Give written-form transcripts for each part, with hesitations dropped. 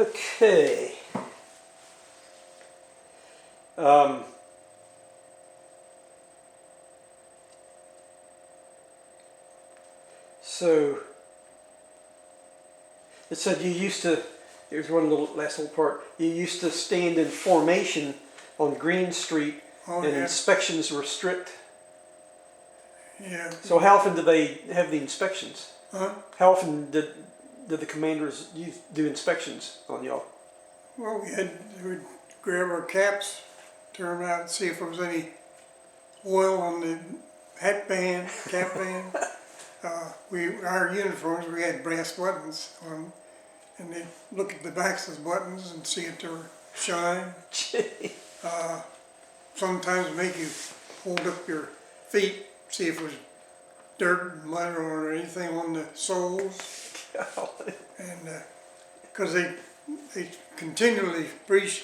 Okay. Um, so it said you used to, here's one last little part, you used to stand in formation on Green Street Oh, and yeah. inspections were strict. Yeah. So how often did they have the inspections? Huh? How often did the commanders do inspections on y'all? Well, we'd grab our caps, turn them out, and see if there was any oil on the hat band, cap band. Our uniforms, we had brass buttons on, and they'd look at the backs of the buttons and see if they were shine. Sometimes make you hold up your feet, see if there was dirt and mud or anything on the soles. And because they continually preach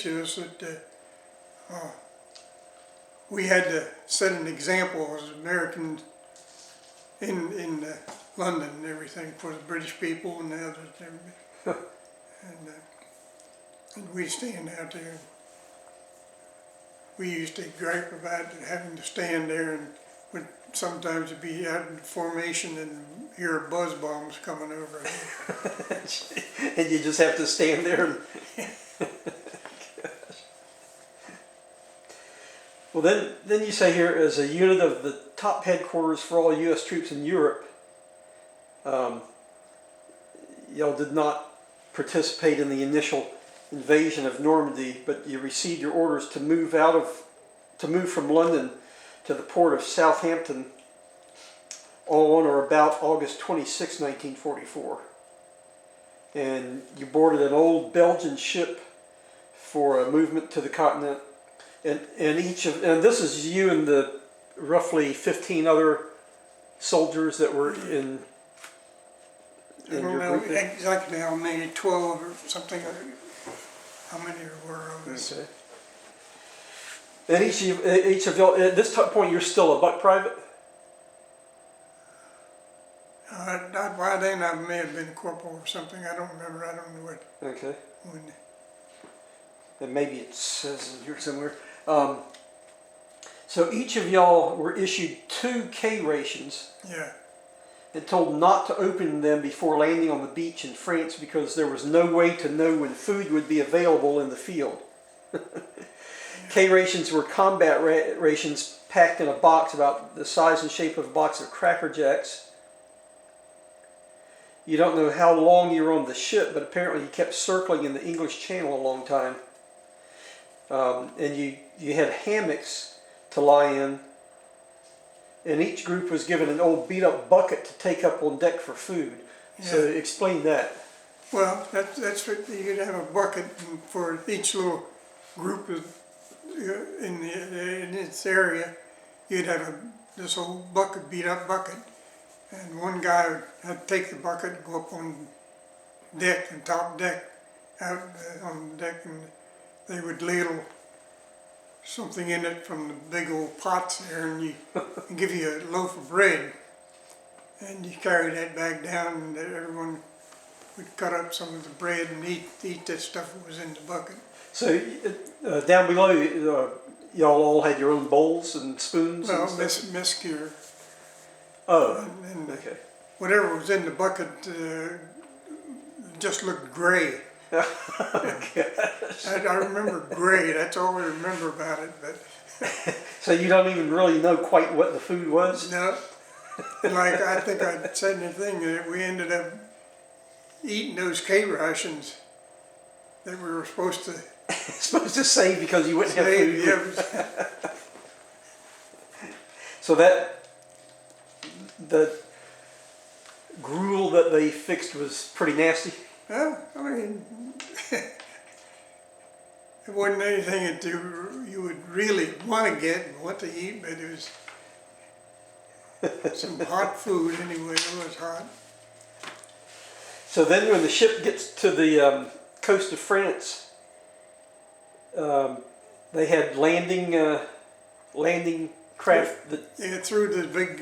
to us that we had to set an example as Americans in London and everything for the British people and the others and everything. And we stand out there. We used to gripe about having to stand there and would sometimes be out in formation and hear buzz bombs coming over. And you just have to stand there and Well, then you say here, as a unit of the top headquarters for all U.S. troops in Europe, y'all did not participate in the initial invasion of Normandy, but you received your orders to move from London to the port of Southampton on or about August 26, 1944. And you boarded an old Belgian ship for a movement to the continent. And this is you and the roughly 15 other soldiers that were in I don't know exactly how many, 12 or something, how many there were of us. Okay. And each of y'all, at this point, you're still a buck private? By then I may have been a corporal or something, I don't remember, I don't know what. Okay. When, And maybe it says in here somewhere. So each of y'all were issued 2 K rations yeah, and told not to open them before landing on the beach in France because there was no way to know when food would be available in the field. K rations were combat rations packed in a box about the size and shape of a box of Cracker Jacks. You don't know how long you were on the ship, but apparently you kept circling in the English Channel a long time. And you had hammocks to lie in, and each group was given an old beat-up bucket to take up on deck for food. Yeah. So explain that. well, that's what, you'd have a bucket for each little group in its area. You'd have this old bucket, beat-up bucket, and one guy would have to take the bucket and go up on deck and top deck, out on the deck, and they would ladle something in it from the big old pots there, and give you a loaf of bread, and you carry that back down, and everyone would cut up some of the bread and eat that stuff that was in the bucket. So down below, y'all all had your own bowls and spoons. Well, and stuff? mess gear. Oh, and okay. Whatever was in the bucket just looked gray. I remember gray, that's all I remember about it. But So you don't even really know quite what the food was? no, like I think I said in the thing that we ended up eating those K rations that we were supposed to save because you wouldn't have food. Yeah. So the gruel that they fixed was pretty nasty? Well, I mean, it wasn't anything that you would really want to get and want to eat, but it was some hot food anyway. It was hot. So then when the ship gets to the coast of France, they had landing craft that... Yeah, through the big,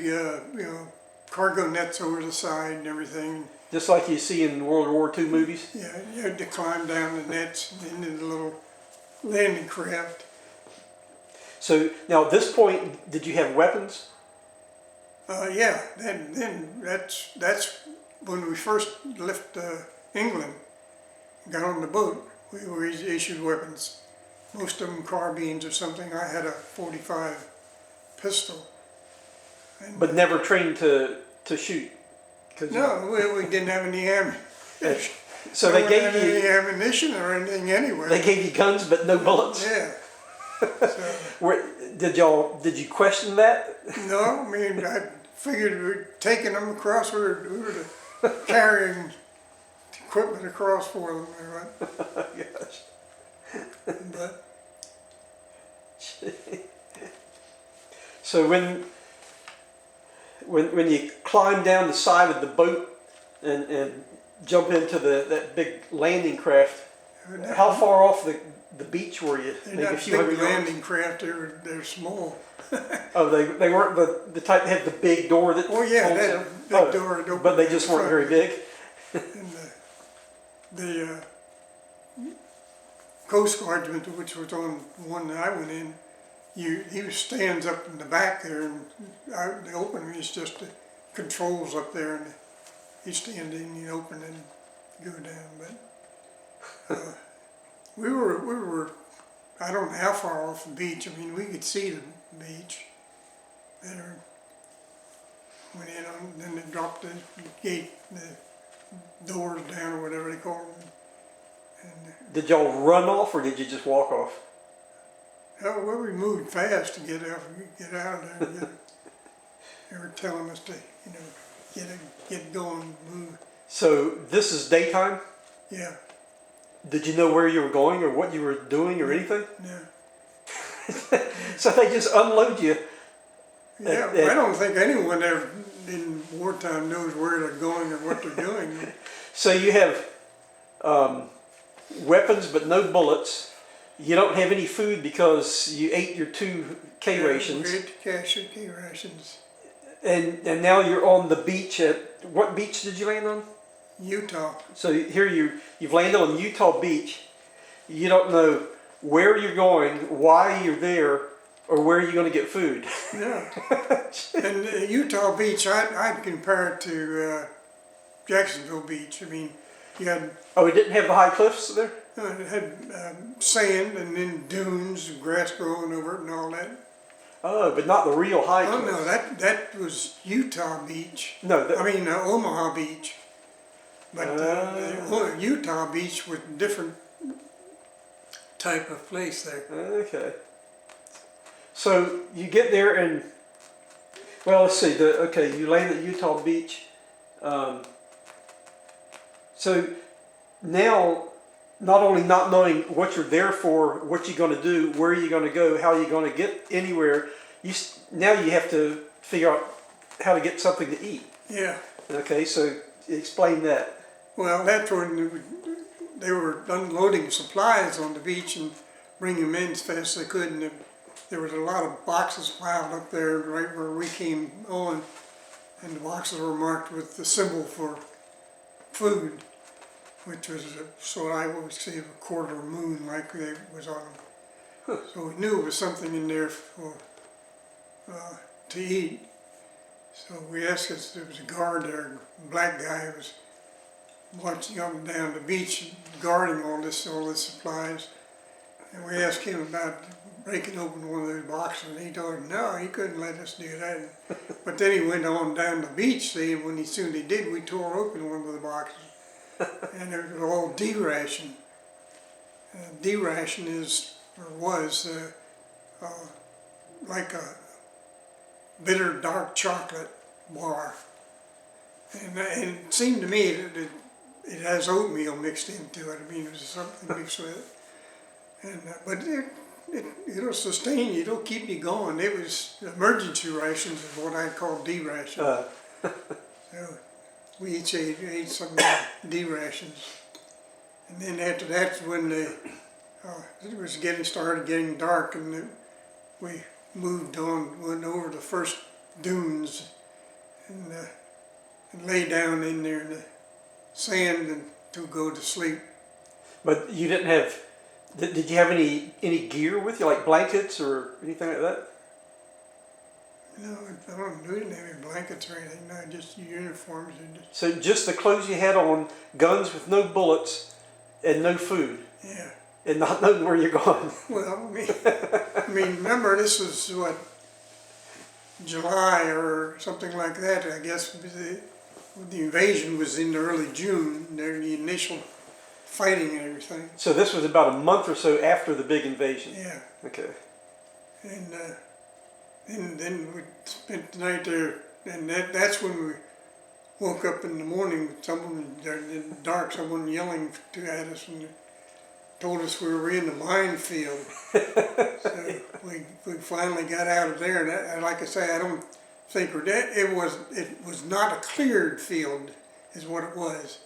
cargo nets over the side and everything. Just like you see in World War II movies? Yeah, you had to climb down the nets and into the little landing craft. So now at this point, did you have weapons? Yeah, then that's when we first left England, got on the boat, we were issued weapons. Most of them carbines or something. I had a .45 pistol. And But never trained to shoot? no, we didn't have any ammunition. So they gave any you ammunition or anything anyway. they gave you guns but no bullets? Yeah. So, Did you question that? no, I mean, I figured we were taking them across, we were carrying equipment across for them. Right? Gosh. But So when you climb down the side of the boat and jump into that big landing craft, how far off the beach were you? they're Maybe a not few hundred big yards? landing craft, they're small. Oh, they weren't the type that had the big door that. Oh yeah, folds that down? big Oh, door had opened but they in just the weren't front. very big. And the Coast Guardsman, which was on one that I went in, he stands up in the back there, and the opening is just the controls up there, and he stand in, you open and go down. But we were I don't know how far off the beach. I mean, we could see the beach there. Went in on, then they dropped the gate, the doors down or whatever they call them. And Did y'all run off or did you just walk off? well, we moved fast to get out of there. They were telling us to, get going, move. So this is daytime? Yeah, Did you know where you were going or what you were doing or anything? yeah. So they just unload you. Yeah, I don't think anyone ever in wartime knows where they're going or what they're doing. So you have weapons but no bullets. You don't have any food because you ate your 2 K rations. We ate the K rations. And now you're on the beach at, what beach did you land on? Utah. So here you've landed on Utah Beach. You don't know where you're going, why you're there, or where you're going to get food. Yeah. And Utah Beach, I'd compare it to Jacksonville Beach. I mean, you had Oh, it didn't have the high cliffs there? it had sand and then dunes, grass growing over it and all that. Oh, but not the real high Oh cliffs. no, that was Utah Beach. No, I mean Omaha Beach. But the Utah Beach was a different type of place there. okay. So you get there and, well, let's see. You land at Utah Beach. So now, not only not knowing what you're there for, what you're going to do, where you're going to go, how you're going to get anywhere, now you have to figure out how to get something to eat. Yeah. Okay, so explain that. Well, that's when they were unloading supplies on the beach and bringing them in as fast as they could. And there was a lot of boxes piled up there right where we came on. And the boxes were marked with the symbol for food, which was, so I always say, a quarter moon like it was on them. So we knew it was something in there for to eat. So we asked us, there was a guard there, a black guy who was marching up and down the beach guarding all this supplies. And we asked him about breaking open one of those boxes, and he told us no, he couldn't let us do that. But then he went on down the beach, see, and when he did, we tore open one of the boxes. And it was all D-ration. D-ration was like a bitter dark chocolate bar. And it seemed to me that it has oatmeal mixed into it. I mean, there's something mixed with it. And but it'll sustain you. It'll keep you going. It was emergency rations is what I'd call D-ration. So we each ate some D rations. And then after that's when it was getting dark, and we moved on, went over the first dunes, and and lay down in there in the sand and to go to sleep. But you didn't have, did you have any gear with you, like blankets or anything like that? No, we didn't have any blankets or anything, no, just uniforms and just, So just the clothes you had on, guns with no bullets, and no food, yeah. and not knowing where you're going. Well, I mean, remember this was what, July or something like that, I guess. The invasion was in early June, the initial fighting and everything. So this was about a month or so after the big invasion. Yeah, Okay. and then we spent the night there, and that's when we woke up in the morning with someone in the dark, someone yelling at us and told us we were in the minefield. So we finally got out of there, and like I say, I don't think it was not a cleared field, is what it was.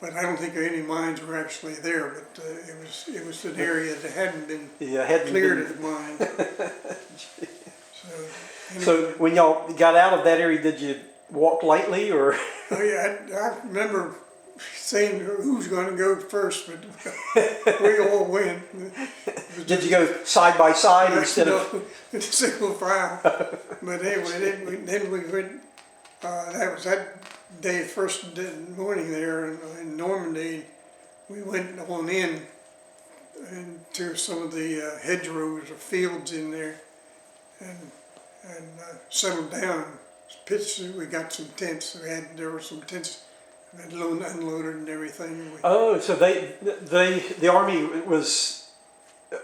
But I don't think any mines were actually there. But it was an area that hadn't been cleared of the mines. So when y'all got out of that area, did you walk lightly or? Oh yeah, I remember saying who's going to go first, but we all went. Did you go side by side instead of? Single file. But anyway, then we went. That was that day, first morning there in Normandy. We went on in into some of the hedgerows or fields in there, and settled down. Pitched. We got some tents. There were some tents that unloaded and everything. Oh, so the army was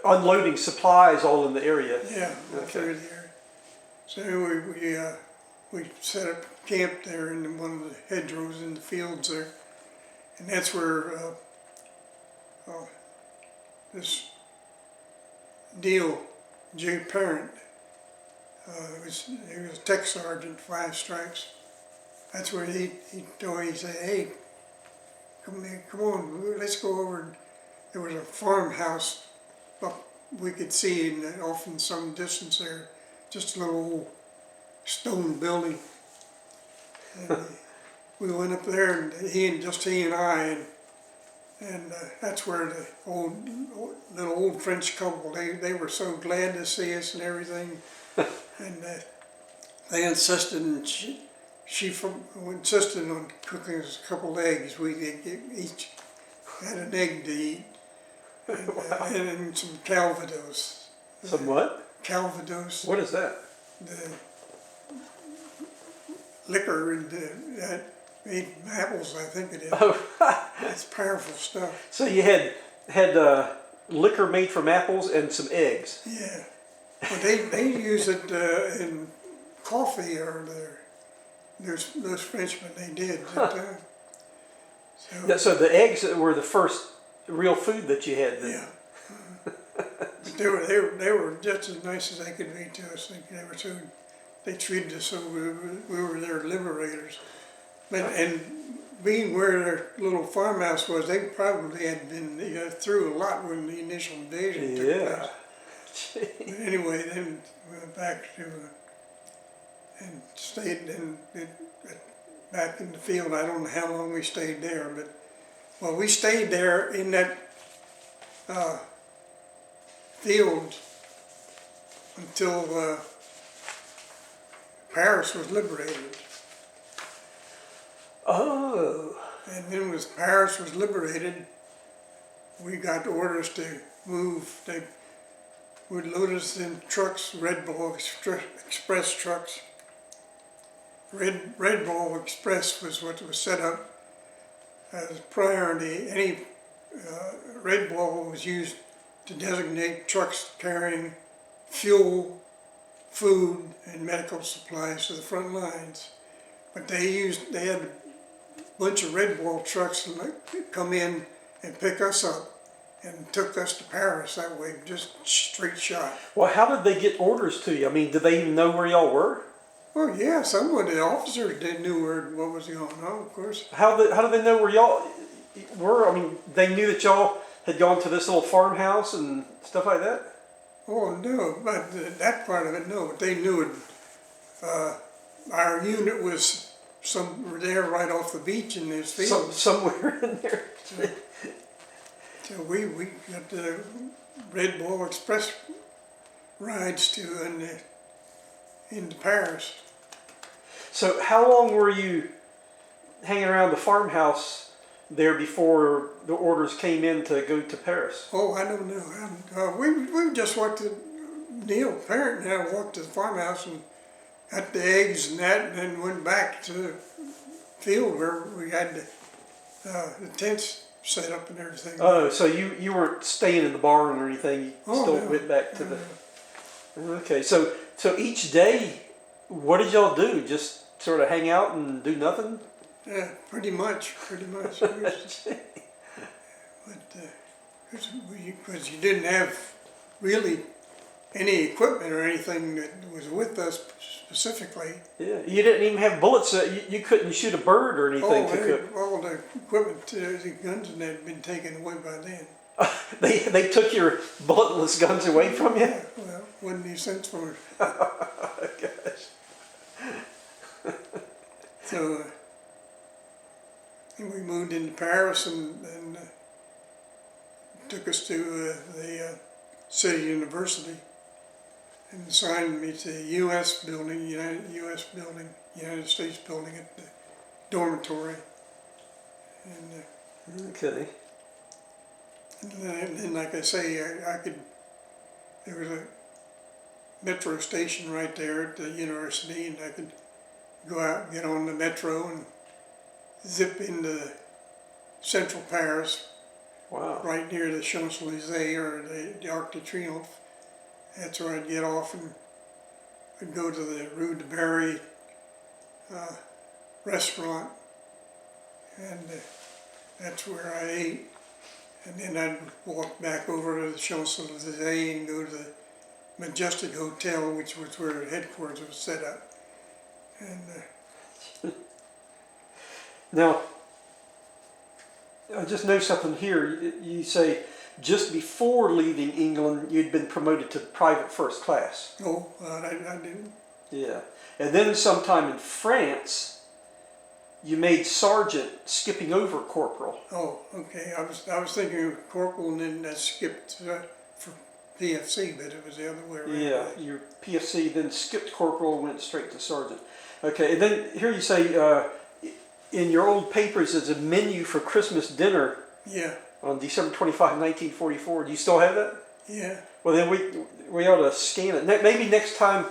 unloading supplies all in the area. Yeah, through there. So we set up camp there in one of the hedgerows in the fields there, and that's where this Jay Parent, he was a tech sergeant, 5 stripes. That's where he said, "Hey, come on, let's go over." And there was a farmhouse up we could see off in some distance there, just a little old stone building. And we went up there, and he and I, and that's where the little old French couple, they were so glad to see us and everything, and they insisted, and she insisted on cooking us a couple eggs. We each had an egg to eat, and some Calvados. Some what? Calvados. What is that? The liquor and that made apples, I think it is. Oh. It's powerful stuff. So you had liquor made from apples and some eggs. Yeah, but they use it in coffee, or those Frenchmen, they did. Huh. So the eggs were the first real food that you had then. Yeah. But they were just as nice as they could be to us. They treated us so we were their liberators. And being where their little farmhouse was, they probably had been through a lot when the initial invasion took place. But anyway, then we went back to and stayed back in the field. I don't know how long we stayed there, but we stayed there in that field until Paris was liberated. Oh. And then when Paris was liberated, we got orders to move. They would load us in trucks, Red Bull Express trucks. Red Bull Express was what was set up as a priority. Any Red Bull was used to designate trucks carrying fuel, food, and medical supplies to the front lines. But they had a bunch of Red Bull trucks come in and pick us up and took us to Paris that way, just straight shot. Well, how did they get orders to you? I mean, did they even know where y'all were? Well, yeah, some of the officers knew what was going on, of course. How did they know where y'all were? I mean, they knew that y'all had gone to this little farmhouse and stuff like that? Oh, no, but that part of it, no. But they knew it. Our unit was some were there right off the beach in those fields. Somewhere in there. So we got the Red Bull Express rides to into Paris. So how long were you hanging around the farmhouse there before the orders came in to go to Paris? Oh, I don't know. We just walked to Neil, parent, and I walked to the farmhouse and got the eggs and that, and then went back to the field where we had the tents set up and everything. Oh, so you weren't staying in the barn or anything. You still no. went back to the. Okay, so each day, what did y'all do? Just sort of hang out and do nothing? Yeah, pretty much. Because you didn't have really any equipment or anything that was with us specifically. Yeah, you didn't even have bullets. You couldn't shoot a bird or anything to cook. All the equipment, the guns and that had been taken away by then. They took your bulletless guns away from you? Yeah, well, wasn't any sense for it. Oh, gosh. So and we moved into Paris and took us to the City University and assigned me to the United States building at the dormitory. And Okay. And then, like I say, there was a metro station right there at the university, and I could go out and get on the metro and zip into central Paris, Wow. right near the Champs-Élysées or the Arc de Triomphe. That's where I'd get off and I'd go to the Rue de Berry restaurant, and that's where I ate. And then I'd walk back over to the Champs-Élysées and go to the Majestic Hotel, which was where headquarters was set up. And Now, I just know something here. You say just before leaving England, you'd been promoted to private first class. I didn't. Yeah. And then sometime in France, you made sergeant, skipping over corporal. Oh, okay. I was thinking of corporal, and then I skipped for PFC, but it was the other way around. Yeah, your PFC, then skipped corporal and went straight to sergeant. Okay, and then here you say in your old papers there's a menu for Christmas dinner. Yeah. On December 25, 1944. Do you still have that? Yeah. Well, then we ought to scan it. Maybe next time,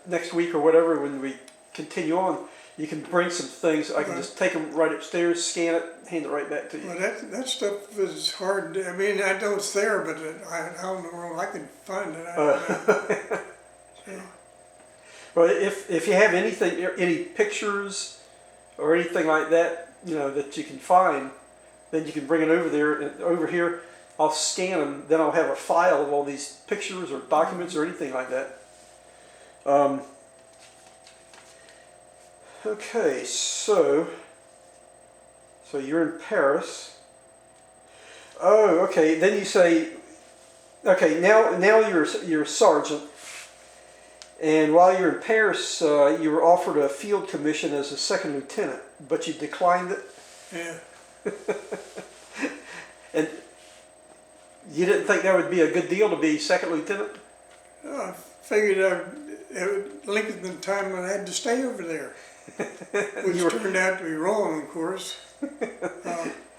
next week or whatever, when we continue on, you can bring some things. I can just take them right upstairs, scan it, hand it right back to you. Well, that stuff is hard. I mean, I know it's there, but how in the world I can find it? So. Well, if you have anything, any pictures or anything like that, that you can find, then you can bring it over there. And over here, I'll scan them. Then I'll have a file of all these pictures or documents or anything like that. Okay, so you're in Paris. Oh, okay. Then you say, okay, now you're a sergeant, and while you're in Paris, you were offered a field commission as a second lieutenant, but you declined it. Yeah. And you didn't think that would be a good deal to be second lieutenant? I figured it would lengthen the time I had to stay over there, which turned out to be wrong, of course.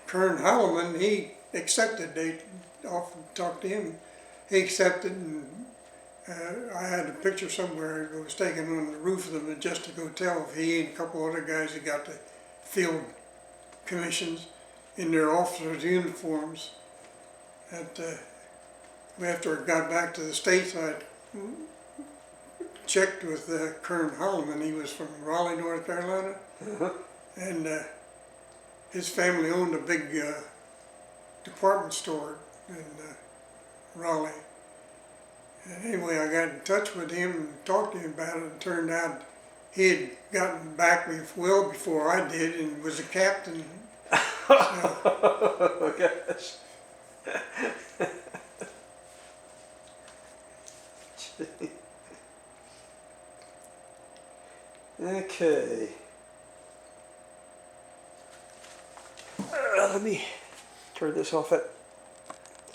Colonel Holloman, he accepted. They often talked to him. He accepted, and I had a picture somewhere that was taken on the roof of the Majestic Hotel of he and a couple other guys that got the field commissions in their officers' uniforms. After I got back to the States, I checked with Colonel Holloman. He was from Raleigh, North Carolina, and his family owned a big department store in Raleigh. And anyway, I got in touch with him and talked to him about it, and it turned out he had gotten back well before I did and was a captain. Oh, gosh. Okay. Let me turn this off at